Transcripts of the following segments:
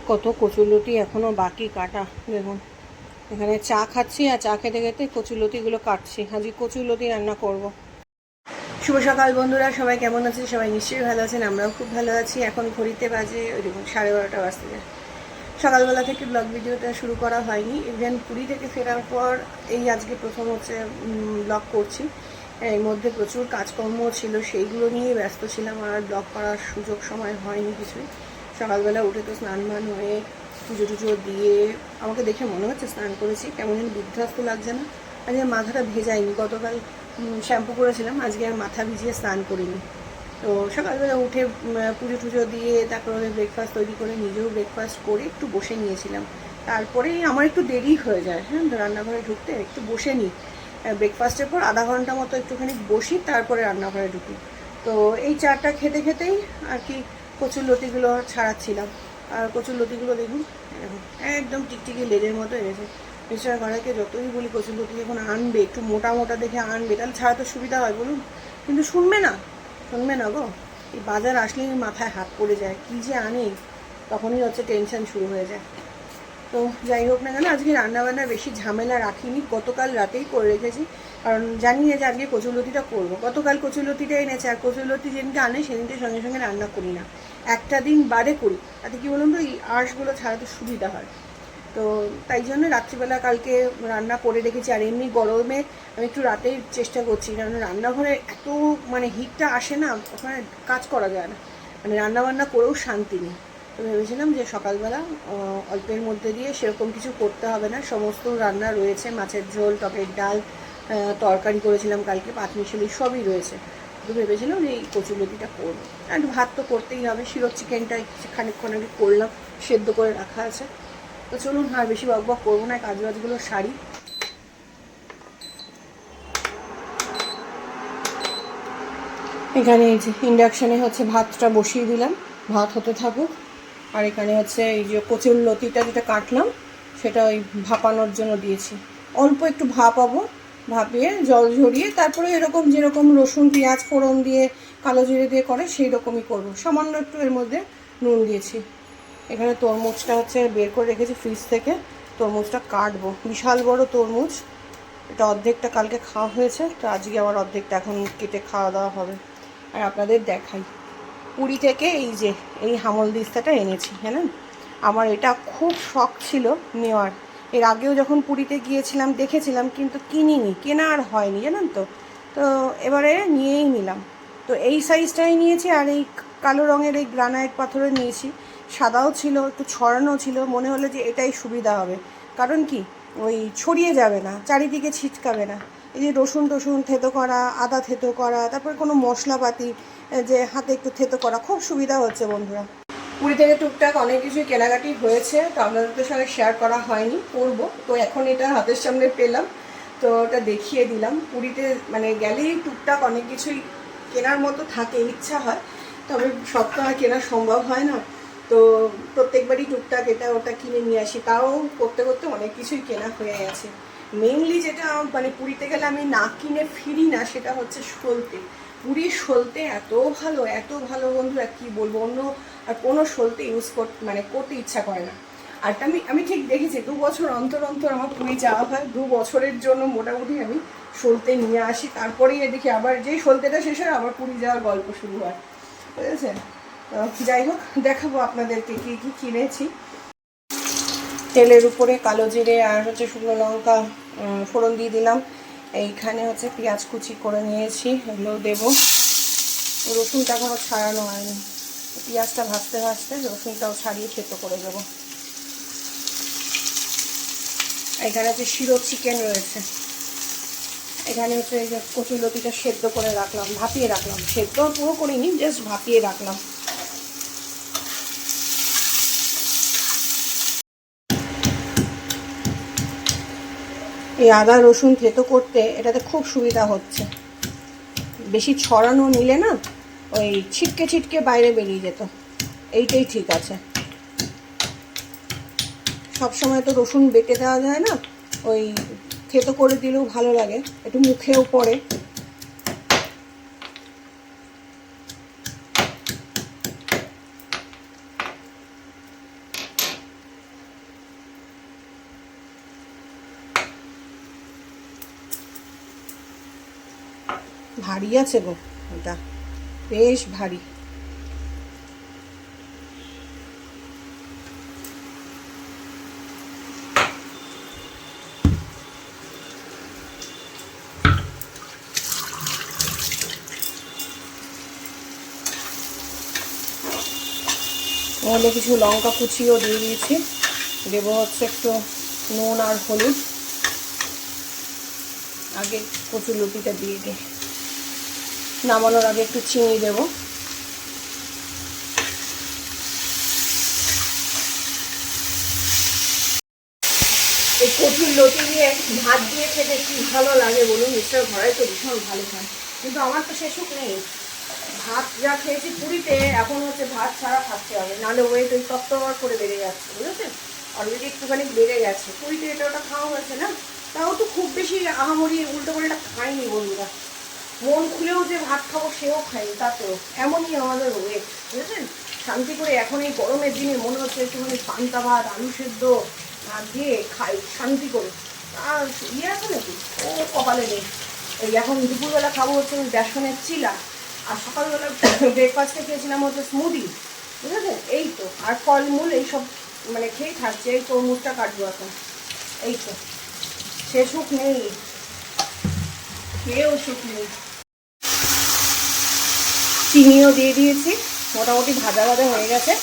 কত কচুরলতি এখনও বাকি কাটা। দেখুন এখানে চা খাচ্ছি আর চা খেতে খেতে কচুরলতিগুলো কাটছি। আজকে কচুরলতি রান্না করব। শুভ সকাল বন্ধুরা, সবাই কেমন আছেন? সবাই নিশ্চয়ই ভালো আছেন, আমরাও খুব ভালো আছি। এখন ঘড়িতে বাজে ওই দেখুন 12:30 বাজতে যায়। সকালবেলা থেকে ব্লগ ভিডিওটা শুরু করা হয়নি। ইভেন পুরী থেকে ফেরার পর এই আজকে প্রথম হচ্ছে ব্লগ করছি। এর মধ্যে প্রচুর কাজকর্ম ছিল, সেইগুলো নিয়েই ব্যস্ত ছিলাম, আর ব্লগ করার সুযোগ সময় হয়নি কিছুই। সকালবেলা উঠে তো স্নান মান হয়ে পুজো টুজো দিয়ে, আমাকে দেখে মনে হচ্ছে স্নান করেছি, কেমন যেন বিধ্বস্ত লাগছে না। আজকে মাথাটা ভেজাইনি, গতকাল শ্যাম্পু করেছিলাম, আজকে আর মাথা ভিজিয়ে স্নান করিনি। তো সকালবেলা উঠে পুজো টুজো দিয়ে তারপরে ব্রেকফাস্ট তৈরি করে নিজেও ব্রেকফাস্ট করে একটু বসে নিয়েছিলাম। তারপরেই আমার একটু দেরি হয়ে যায়, হ্যাঁ, রান্নাঘরে ঢুকতে একটু বসে নিই। ব্রেকফাস্টের পর আধা ঘন্টা মতো একটুখানি বসি, তারপরে রান্নাঘরে ঢুকি। তো এই চাটা খেতে খেতেই আর কি কচুরলতিগুলো ছাড়াচ্ছিলাম। আর কচুরলতিগুলো দেখুন একদম টিকটিকি লেজের মতো এনেছে। মিস্টার ঘরাকে যতই বলি কচুরলতি এখন আনবে, একটু মোটা মোটা দেখে আনবে, তাহলে ছাড়া তো সুবিধা হয় বলুন, কিন্তু শুনবে না গো। এই বাজার আসলেই মাথায় হাত পড়ে যায়, কী যে আনে, তখনই হচ্ছে টেনশন শুরু হয়ে যায়। তো যাই হোক না কেন, আজকে রান্নাবান্নার বেশি ঝামেলা রাখিনি, গতকাল রাতেই করে রেখেছি, কারণ জানি যে আজকে কচুরলতিটা করবো। গতকাল কচুরলতিটা এনেছে, আর কচুরলতি যেদিনকে আনে সেদিনকে সঙ্গে সঙ্গে রান্না করি না, একটা দিন বাদে করি। তাতে কী বলুন তো, এই আঁশগুলো ছাড়াতে সুবিধা হয়। তো তাই জন্য রাত্রিবেলা কালকে রান্না করে রেখেছি। আর এমনি গরমে আমি একটু রাতেই চেষ্টা করছি, কারণ রান্নাঘরে এত মানে হিটটা আসে না, ওখানে কাজ করা যায় না, মানে রান্নাবান্না করেও শান্তি নেই। তো ভেবেছিলাম যে সকালবেলা অল্পের মধ্যে দিয়ে সেরকম কিছু করতে হবে না, সমস্ত রান্না রয়েছে, মাছের ঝোল, টকের ডাল, তরকারি করেছিলাম কালকে, পাঁচমিশালি সবই রয়েছে। তো ভেবেছিলাম যে এই কচুরলতিটা করবো। আর ভাত তো করতেই হবে, শিরোর চিকেনটা খানিকক্ষণ আগে করলাম, সেদ্ধ করে রাখা আছে। তো চলুন আর বেশি বকবক করবো না, কাজবাজগুলো সারি। এখানে এই যে ইন্ডাকশানে হচ্ছে ভাতটা বসিয়ে দিলাম, ভাত হতে থাকুক। আর এখানে হচ্ছে এই যে কচুরলতিটা যেটা কাটলাম সেটা ওই ভাপানোর জন্য দিয়েছি। অল্প একটু ভাপাবো, ভাপিয়ে জল ঝরিয়ে তারপরে এরকম যেরকম রসুন পেঁয়াজ ফোড়ন দিয়ে কালো জিরে দিয়ে করে সেই রকমই করবো। সামান্য একটু এর মধ্যে নুন দিয়েছি। এখানে তরমুজটা হচ্ছে বের করে রেখেছি ফ্রিজ থেকে, তরমুজটা কাটবো। বিশাল বড় তরমুজ, এটা অর্ধেকটা কালকে খাওয়া হয়েছে, তো আজকে আবার অর্ধেকটা এখন কেটে খাওয়া দাওয়া হবে। আর আপনাদের দেখাই, পুরী থেকে এই যে এই হামল দিস্তাটা এনেছি, হ্যাঁ না, আমার এটা খুব শখ ছিল নেওয়ার। এর আগেও যখন পুরীতে গিয়েছিলাম দেখেছিলাম, কিন্তু কিনিনি, কেনা আর হয়নি জানেন তো। তো এবারে নিয়েই নিলাম। তো এই সাইজটাই নিয়েছি, আর এই কালো রঙের এই গ্রানাইট পাথরের নিয়েছি। সাদাও ছিল, একটু ছড়ানো ছিল, মনে হলো যে এটাই সুবিধা হবে, কারণ কি ওই ছড়িয়ে যাবে না, চারিদিকে ছিটকাবে না। এই যে রসুন টসুন থেতো করা, আদা থেতো করা, তারপরে কোনো মশলাপাতি যে হাতে একটু থেতো করা, খুব সুবিধা হচ্ছে বন্ধুরা। পুরী থেকে টুকটাক অনেক কিছুই কেনাকাটি হয়েছে, তো আপনাদের সঙ্গে শেয়ার করা হয়নি, করবো। তো এখন এটা হাতের সামনে পেলাম, তো ওটা দেখিয়ে দিলাম। পুরীতে মানে গেলেই টুকটাক অনেক কিছুই কেনার মতো থাকে, ইচ্ছা হয়, তবে সব তো আর কেনা সম্ভব হয় না। তো প্রত্যেকবারই টুকটাক এটা ওটা কিনে নিয়ে আসি, তাও করতে করতে অনেক কিছুই কেনা হয়ে গেছে। মেইনলি যেটা মানে পুরীতে গেলে আমি না কিনে ফিরি না, সেটা হচ্ছে সলতে। পুরীর সলতে এত ভালো বন্ধুরা, কী বলবো, অন্য আর কোনো সলতে ইউজ করতে ইচ্ছা করে না। আর আমি ঠিক দেখেছি 2 বছর অন্তর অন্তর আমার পুরী যাওয়া হয়, 2 বছরের জন্য মোটামুটি আমি সলতে নিয়ে আসি, তারপরেই দেখি আবার যেই সলতেটা শেষ হয় আবার পুরী যাওয়ার গল্প শুরু হয়, বুঝেছেন। যাই হোক, দেখাবো আপনাদেরকে কী কী কিনেছি। তেলের উপরে কালো জিরে আর হচ্ছে শুকনো লঙ্কা ফোড়ন দিয়ে দিলাম। এইখানে হচ্ছে পেঁয়াজ কুচি করে নিয়েছি, এগুলো দেবো। রসুনটা এখনও ছাড়ানো হয়নি, পেঁয়াজটা ভাজতে ভাজতে রসুনটাও ছাড়িয়ে থেতো করে দেবো। এখানে হচ্ছে শিরো চিকেন রয়েছে। এখানে হচ্ছে এই যে কচুরলতিটা সেদ্ধ করে রাখলাম, ভাপিয়ে রাখলাম, সেদ্ধ পুরো করিনি, জাস্ট ভাপিয়ে রাখলাম। এই আদা রসুন থেতো করতে এটাতে খুব সুবিধা হচ্ছে, বেশি ছড়ানো নিলে না ওই ছিটকে ছিটকে বাইরে বেরিয়ে যেত, এইটাই ঠিক আছে। সব সময় তো রসুন বেটে দেওয়া যায় না, ওই থেতো করে দিলেও ভালো লাগে, একটু মুখেও পড়ে। ভারী আছে গো এটা, বেশ ভারী। মধ্যে কিছু লঙ্কা কুচিও দিয়ে দিয়েছি, দেবো হচ্ছে একটু নুন আর হলুদ। আগে কচুরলতিটা দিয়ে দিই, নামানোর আগে একটু চিনি দেবো। এই কচুরলতি দিয়ে ভাত দিয়ে খেতে কি ভালো লাগে বলুন, মিস্টার ঘরে তো ভীষণ ভালো খায়, কিন্তু আমার তো সেসব নেই। ভাত যা খেয়েছি পুরীতে, এখন হচ্ছে ভাত ছাড়া খাচ্ছে হবে, নাহলে ওয়েট ওই তত্ত্ববার করে বেড়ে যাচ্ছে, বুঝেছেন? অলরেডি একটুখানি বেড়ে গেছে, পুরীতে এটা ওটা খাওয়া হয়েছে না, তাও তো খুব বেশি আহামরি উল্টো করে এটা খাইনি বন্ধুরা। মন খুলেও যে ভাত খাবো সেও খাইনি, তাতেও এমনই আমাদের ওয়েট, বুঝেছেন? শান্তি করে এখন এই গরমের দিনে মনে হচ্ছে একটুখানি পান্তা ভাত আলু সেদ্ধ দিয়ে খাই শান্তি করে। আর ইয়ে আছে নাকি, ও কপালে নেই। এই এখন দুপুরবেলা খাবো হচ্ছে বেসনের চিলা, আর সকালবেলা ব্রেকফাস্টে খেয়েছিলাম হচ্ছে স্মুদি, বুঝেছেন? এই তো, আর ফলমূল এইসব মানে খেয়েই থাকছে। এই তরমুজটা কাটবো এখন, এই তো, সে সুখ নেই, খেয়েও সুখ নেই। চিনিও দিয়ে দিয়েছি, মোটামুটি ভাজা ভাজা হয়ে গেছে,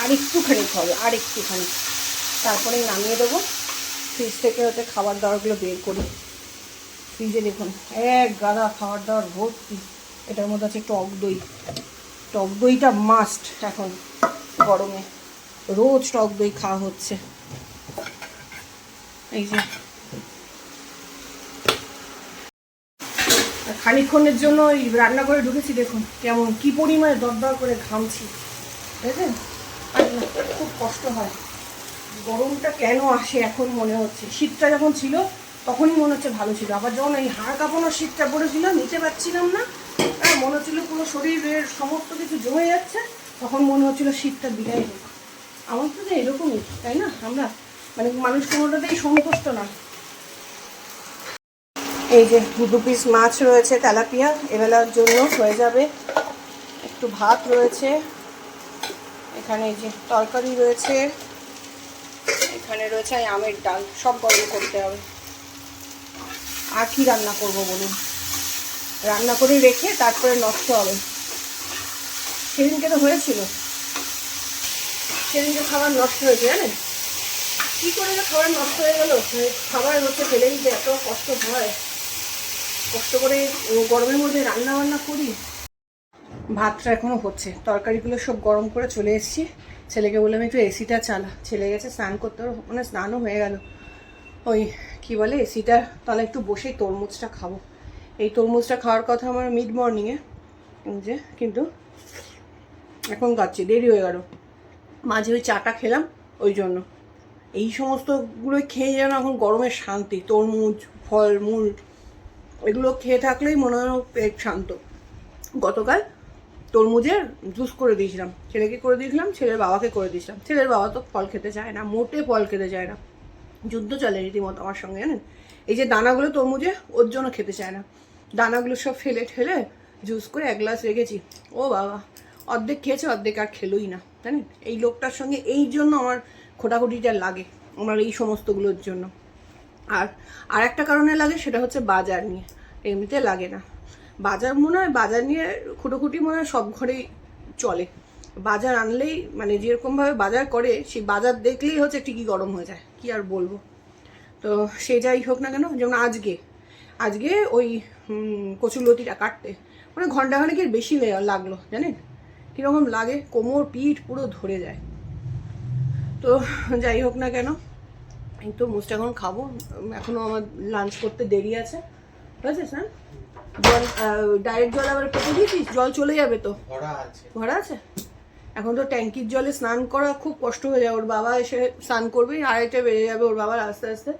আর একটুখানি হবে, আর একটুখানি, তারপরে নামিয়ে দেবো। ফ্রিজ থেকে হচ্ছে খাবার দাবারগুলো বের করি। ফ্রিজে দেখুন এক গাদা খাবার দাবার ভর্তি। এটার মধ্যে আছে টক দই, টক দইটা মাস্ট এখন গরমে, রোজ টক দই খাওয়া হচ্ছে। এই যে খানিকক্ষণের জন্য ওই রান্না করে ঢুকেছি, দেখুন কেমন কি পরিমাণে দরদর করে ঘামছি, বুঝলেন? আর না, খুব কষ্ট হয়। গরমটা কেন আসে এখন মনে হচ্ছে, শীতটা যখন ছিল তখনই মনে হচ্ছে ভালো ছিল, আবার যখন এই হাড় কাঁপানোর শীতটা পড়েছিল নিতে পারছিলাম না, মনে হচ্ছিল পুরো শরীরের সমস্ত কিছু জমে যাচ্ছে, তখন মনে হচ্ছিল শীতটা বিদায় হোক। আমার তো এরকমই, তাই না? আমরা মানে মানুষ কোনোটাতেই সন্তুষ্ট না। এই যে 2 পিস মাছ রয়েছে তেলাপিয়া, এবেলার জন্য হয়ে যাবে। একটু ভাত রয়েছে এখানে, এই যে তরকারি রয়েছে এখানে, রয়েছে আমের ডাল, সব গরম করতে হবে। আর কি রান্না করব বলুন, রান্না করে রেখে তারপরে নষ্ট হবে। সেদিনকে তো হয়েছিল, সেদিনকে খাবার নষ্ট হয়েছে, জানেন কী করে খাবার নষ্ট হয়ে গেল? খাবার হচ্ছে ফেলে দিতে এত কষ্ট হয়, কষ্ট করে গরমের মধ্যে রান্না বান্না করি। ভাতটা এখনও হচ্ছে, তরকারিগুলো সব গরম করে চলে এসেছি। ছেলেকে বললাম একটু এসিটা চালা, ছেলে গেছে স্নান করতে, মানে স্নানও হয়ে গেল। ওই কি বলে, এসিটা তাহলে একটু বসেই তরমুজটা খাবো। এই তরমুজটা খাওয়ার কথা আমার মিড মর্নিংয়ে, যে কিন্তু এখন খাচ্ছি, দেরি হয়ে গেল। মাঝে ওই চাটা খেলাম, ওই জন্য এই সমস্তগুলোই খেয়ে যেন এখন গরমের শান্তি। তরমুজ, ফলমূল এগুলো খেয়ে থাকলেই মনে হয় পেট শান্ত। গতকাল তরমুজের জুস করে দিয়েছিলাম, ছেলেকে করে দিয়েছিলাম, ছেলের বাবাকে করে দিয়েছিলাম। ছেলের বাবা তো ফল খেতে চায় না, মোটে ফল খেতে চায় না, যুদ্ধ চলে রীতিমতো আমার সঙ্গে, জানেন? এই যে দানাগুলো তরমুজে, ওর জন্য খেতে চায় না, দানাগুলো সব ফেলে ঠেলে জুস করে 1 গ্লাস রেখেছি। ও বাবা, অর্ধেক খেয়েছে, অর্ধেক আর খেলোই না, জানেন? এই লোকটার সঙ্গে এই জন্য আমার খোটাখুটিটা লাগে, আমার এই সমস্তগুলোর জন্য। আর একটা কারণে লাগে, সেটা হচ্ছে বাজার নিয়ে, এমনিতে লাগে না। বাজার মনে হয়, বাজার নিয়ে খুঁটোখুটি মনে হয় সব ঘরেই চলে। বাজার আনলেই মানে যেরকমভাবে বাজার করে, সেই বাজার দেখলেই হচ্ছে টিকি গরম হয়ে যায়, কি আর বলবো। তো সে যাই হোক না কেন, যেমন আজকে ওই কচুরলতিটা কাটতে মানে ঘন্টাখানেকের বেশি লাগলো, জানেন কীরকম লাগে, কোমর পিঠ পুরো ধরে যায়। তো যাই হোক না কেন, এই তো মুচটা এখন খাবো, এখনও আমার লাঞ্চ করতে দেরি আছে, বুঝেছিস? স্যার জল, ডাইরেক্ট জল আবার পেতে দিয়েছিস, জল চলে যাবে তো, ভরা আছে এখন তো। ট্যাঙ্কির জলে স্নান করা খুব কষ্ট হয়ে যায়, ওর বাবা এসে স্নান করবে, 2:30 বেজে যাবে ওর বাবার আস্তে আস্তে।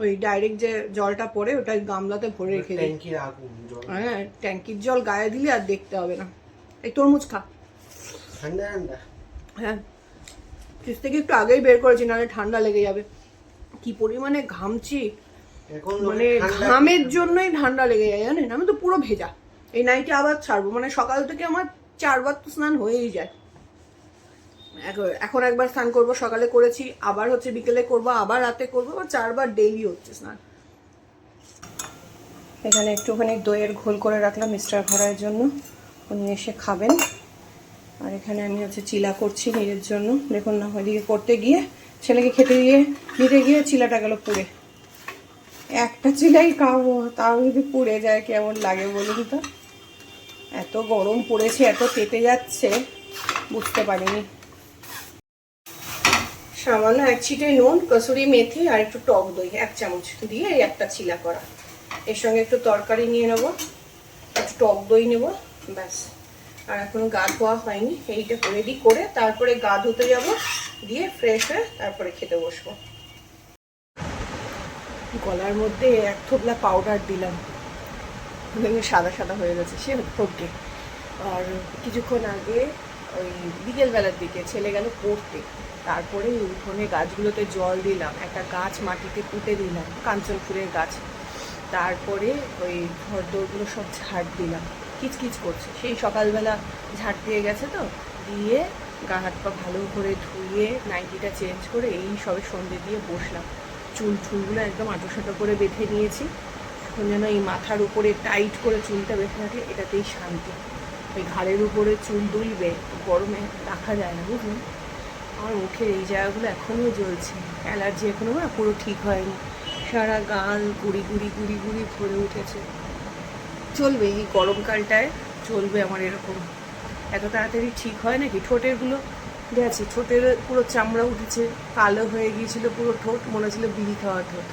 ওই ডাইরেক্ট যে জলটা পড়ে ওটা গামলাতে ভরে রেখে দিই। হ্যাঁ, ট্যাঙ্কির জল গায়ে দিলে আর দেখতে হবে না। এই তরমুজ খা, ঠান্ডা ঠান্ডা। হ্যাঁ, ফ্রিজ থেকে একটু আগেই বের করেছি, নাহলে ঠান্ডা লেগে যাবে। কি পরিমাণে ঘামছি, মানে ঘামের জন্যই ঠান্ডা লেগে যায়, জানেন? আমি তো পুরো ভেজা, এই নাইটি আবার ছাড়বো, মানে সকাল থেকে আমার 4 বার তো স্নান হয়েই যায়। এখন একবার স্নান করব, সকালে করেছি, আবার হচ্ছে বিকেলে করব, আবার রাতে করবো, 4 বার ডেইলি হচ্ছে স্নান। এখানে একটুখানি দইয়ের ঘোল করে রাখলাম মিস্টার ঘরের জন্য, উনি এসে খাবেন। আর এখানে আমি হচ্ছে চিলা করছি নিজের জন্য। দেখুন না, ওইদিকে করতে গিয়ে ছেলেকে দিতে গিয়ে চিলাটা গেল পুড়ে। একটা চিলাই খাবো, তাও যদি পুড়ে যায় কেমন লাগে বলুন তো। এত গরম পড়েছে, এত কেটে যাচ্ছে, বুঝতে পারিনি। সামান্য 1 ছিটে নুন, কসুরি মেথি আর একটু টক দই 1 চামচ দিয়ে এই একটা চিলা করা। এর সঙ্গে একটু তরকারি নিয়ে নেবো, একটু টক দই নেবো, ব্যাস। আর এখনো গা ধোয়া হয়নি, এইটা রেডি করে তারপরে গা ধুতে যাবো, দিয়ে ফ্রেশ হয়ে তারপরে খেতে বসবো। গলার মধ্যে 1 থোপলা পাউডার দিলাম, সাদা সাদা হয়ে গেছে সে হোকে। আর কিছুক্ষণ আগে ওই বিকেলবেলার দিকে ছেলে গেল পড়তে, তারপরে উঠোনে গাছগুলোতে জল দিলাম, একটা গাছ মাটিতে পুঁতে দিলাম, কাঞ্চন ফুলের গাছ। তারপরে ওই ঘর দৌড়গুলো সব ঝাড় দিলাম, কিচকিচ করছে, সেই সকালবেলা ঝাড় দিয়ে গেছে তো। দিয়ে গা হাত পা ভালো করে ধুয়ে নাইটিটা চেঞ্জ করে এই সবে সন্ধে দিয়ে বসলাম। চুলগুলো একদম আঁটো করে বেঁধে নিয়েছি। এখন যেন এই মাথার উপরে টাইট করে চুলটা বেঁধে রাখলে এটাতেই শান্তি। ওই ঘাড়ের উপরে চুল দুলবে, গরমে রাখা যায় না, বুঝলেন। আমার মুখের এই জায়গাগুলো এখনও জ্বলছে, অ্যালার্জি এখনও না পুরো ঠিক হয়নি, সারা গাল গুড়ি ভরে উঠেছে। চলবে এই গরমকালটায়, চলবে আমার এরকম। এত তাড়াতাড়ি ঠিক হয় নাকি? ঠোঁটেরগুলো গেছে, ঠোঁটের পুরো চামড়া উঠেছে, কালো হয়ে গিয়েছিল পুরো ঠোঁট, মনে হচ্ছিল বিড়ি খাওয়া ঠোঁট,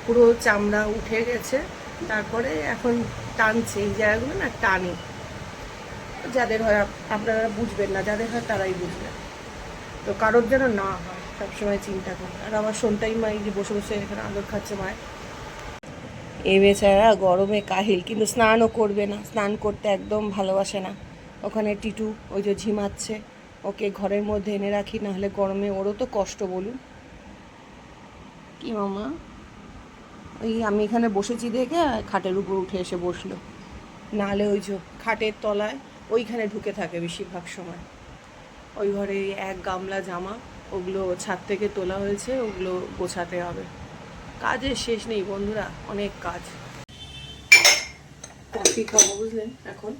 পুরো চামড়া উঠে গেছে। তারপরে এখন টানছে, এই জায়গাগুলো না টানে। যাদের হয় আপনারা বুঝবেন না, যাদের হয় তারাই বুঝবেন। তো কারোর যেন না হয় সবসময় চিন্তা করি। আর আমার সন্তাই মা এই যে বসে বসে এখানে আদর খাচ্ছে মায়ের। এ বেচারা গরমে কাহিল, কিন্তু স্নানও করবে না, স্নান করতে একদম ভালোবাসে না। ওখানে টিটু ওই যে ঝিমাচ্ছে, ওকে ঘরের মধ্যে এনে রাখি, নাহলে গরমে ওরও তো কষ্ট, বলুন। কি মামা? ওই আমি এখানে বসেছি দেখে খাটের উপর উঠে এসে বসলো, নাহলে ওই যে খাটের তলায় ওইখানে ঢুকে থাকে বেশিরভাগ সময়। ওই ঘরে 1 গামলা জামা, ওগুলো ছাদ থেকে তোলা হয়েছে, ওগুলো গোছাতে হবে। কাজের শেষ নেই বন্ধুরা, অনেক কাজ। কফি খাবো বুঝলেন। এখন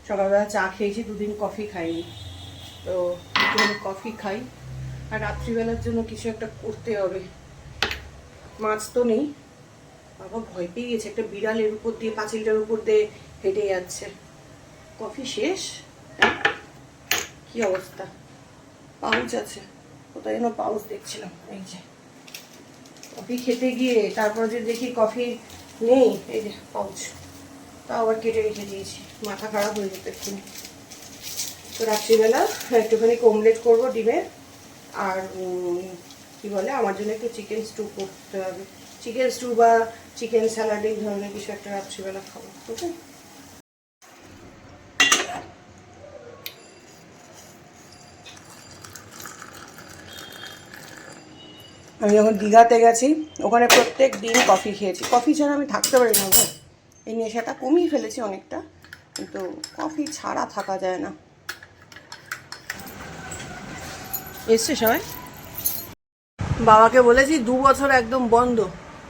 সকালবেলা চা খেয়েছি, 2 দিন কফি খাইনি, তো একটুখানি কফি খাই। আর রাত্রিবেলার জন্য কিছু একটা করতে হবে। মাছ তো নেই, বাবা ভয় পেয়ে গেছে, একটা বিড়ালের উপর দিয়ে, পাঁচিলটার উপর দিয়ে হেঁটে যাচ্ছে। কফি শেষ, কি অবস্থা। পাউচ আছে, কোথায় যেন পাউচ দেখছিলাম, এই যে কফি খেতে গিয়ে তারপর যে দেখি কফি নেই, এই যে পাউচ, তাও আবার কেটে রেখে দিয়েছি, মাথা খারাপ হয়ে যেত এক্ষুনি। তো রাত্রিবেলা একটুখানি অমলেট করবো ডিমের, আর কি বলে আমার জন্য একটু চিকেন স্টু করতে হবে, চিকেন স্টু বা চিকেন স্যালাড এই ধরনের কিছু একটা রাত্রিবেলা খাবো, ওকে। আমি যখন দীঘাতে গেছি, ওখানে প্রত্যেক দিন কফি খেয়েছি, কফি ছাড়া আমি থাকতে পারি না গো। এই নেশাটা কমিয়ে ফেলেছি অনেকটা, কিন্তু কফি ছাড়া থাকা যায় না। এসছে সবাই। বাবাকে বলেছি 2 বছর একদম বন্ধ,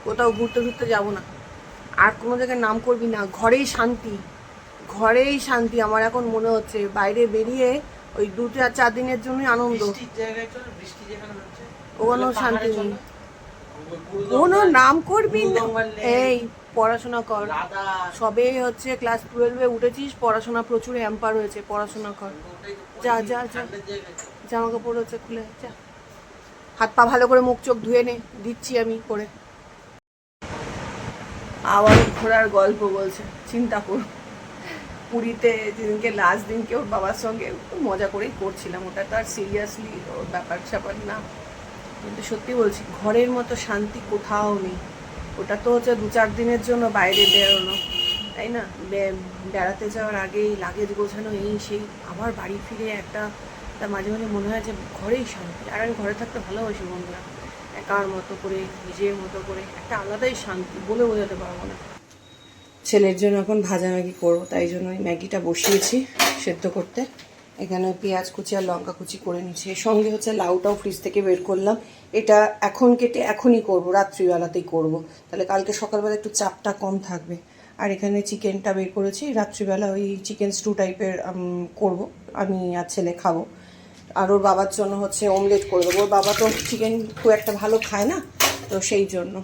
কোথাও ঘুরতে যাবো না, আর কোনো জায়গায় নাম করবি না, ঘরেই শান্তি, ঘরেই শান্তি। আমার এখন মনে হচ্ছে বাইরে বেরিয়ে ওই 2-4 দিনের জন্যই আনন্দ, কোনো শান্তি নেই। কোনো নাম করবি না, এই পড়াশোনা কর, সবে হচ্ছে ক্লাস 12-এ উঠেছিস, পড়াশোনা প্রচুর হ্যাম্পার হয়েছে, পড়াশোনা কর, যা যা যা, জামা কাপড় হচ্ছে খুলে যা, হাত পা ভালো করে মুখ চোখ ধুয়ে নে, দিচ্ছি আমি করে। আবার ঘোরার গল্প বলছে, চিন্তা কর। পুরীতে যেদিনকে লাস্ট দিনকে ওর বাবার সঙ্গে মজা করেই করছিলাম, ওটা তো আর সিরিয়াসলি ওর ব্যাপার স্যাপার না, কিন্তু সত্যি বলছি ঘরের মতো শান্তি কোথাও নেই। ওটা তো হচ্ছে 2-4 দিনের জন্য বাইরে বেরোনো, তাই না, বেড়াতে যাওয়ার আগেই লাগেজ গোছানো, এই সেই, আবার বাড়ি ফিরে একটা, তা মাঝে মাঝে মনে হয় যে ঘরেই শান্তি। আর আমি ঘরে থাকতে ভালোবাসি বন্ধুরা, একার মতো করে, নিজের মতো করে, একটা আলাদাই শান্তি, বলে বোঝাতে পারবো না। ছেলের জন্য এখন ভাজা ম্যাগি করবো, তাই জন্য ওই ম্যাগিটা বসিয়েছি সেদ্ধ করতে। এখানে পেঁয়াজ কুচি আর লঙ্কা কুচি করে নিচ্ছি। এর সঙ্গে হচ্ছে লাউটাও ফ্রিজ থেকে বের করলাম। এটা এখন কেটে এখনই করব, রাত্রিবেলাতেই করব, তাহলে কালকে সকালবেলা একটু চাপটা কম থাকবে। আর এখানে চিকেনটা বের করেছি, রাত্রিবেলা ওই চিকেন স্টু টাইপের করব, আমি আর ছেলে খাবো। আর ওর বাবার জন্য হচ্ছে অমলেট করে দেবো। ওর বাবা তো চিকেন খুব একটা ভালো খায় না, তো সেই জন্য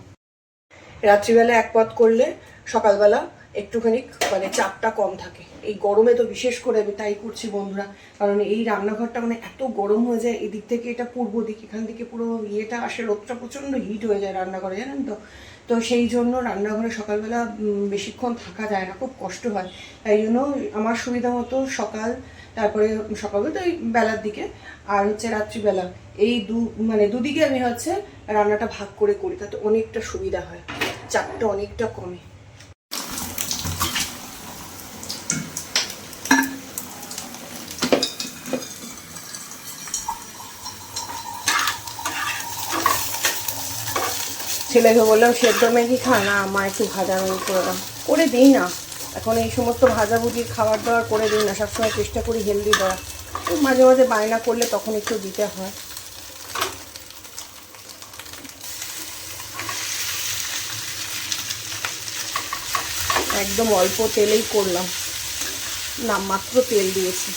রাত্রিবেলা এক পদ করলে সকালবেলা একটুখানি মানে চাপটা কম থাকে। এই গরমে তো বিশেষ করে আমি তাই করছি বন্ধুরা, কারণ এই রান্নাঘরটা মানে এত গরম হয়ে যায়। এদিক থেকে এটা পূর্ব দিক, এখান থেকে পুরো ইয়েটা আসে, রোদটা প্রচণ্ড হিট হয়ে যায় রান্নাঘরে, জানেন তো। তো সেই জন্য রান্নাঘরে সকালবেলা বেশিক্ষণ থাকা যায় না, খুব কষ্ট হয়। তাই জন্য আমার সুবিধা মতো সকাল, তারপরে সকাল বলতে ওই বেলার দিকে আর হচ্ছে রাত্রিবেলা, এই মানে দুদিকে আমি হচ্ছে রান্নাটা ভাগ করে করি, তাতে অনেকটা সুবিধা হয়, চাপটা অনেকটা কমে। ছেলেকে বললাম সেদ্ধ ম্যাগি খা, না মা একটু ভাজা ম্যাগি করে দাও, করে দিই না এখন এই সমস্ত ভাজাভুজির খাবার দাবার করে দিই না, সবসময় চেষ্টা করি হেলদি দেওয়া। মাঝে মাঝে বায়না করলে তখন একটু দিতে হয়। একদম অল্প তেলেই করলাম, নামমাত্র তেল দিয়েছি।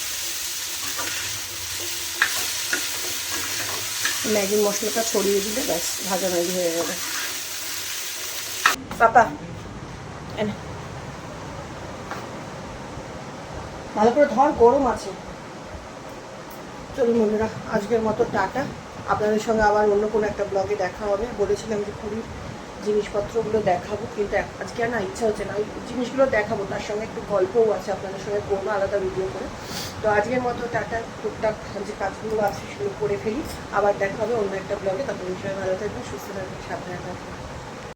ম্যাগি মশলাটা ছড়িয়ে দিলে ব্যাস ভাজা ম্যাগি হয়ে যাবে। পাপা ভালো করে ধর, গরম আছে। চলুন বন্ধুরা, আজকের মতো টাটা। আপনাদের সঙ্গে আবার অন্য কোনো একটা ব্লগে দেখা হবে। বলেছিলাম যে পুরীর জিনিসপত্রগুলো দেখাবো, কিন্তু আজকে আর না ইচ্ছা হচ্ছে না। ওই জিনিসগুলো দেখাবো, তার সঙ্গে একটু গল্পও আছে, আপনাদের সঙ্গে করবো আলাদা ভিডিও করে। তো আজকের মতো টাটা, টুকটাক যে কাজগুলো আছে সেগুলো করে ফেলি। আবার দেখা হবে অন্য একটা ব্লগে। তখন বিষয়ে ভালো থাকবেন, সুস্থ থাকবেন, সাবধানে থাকবেন।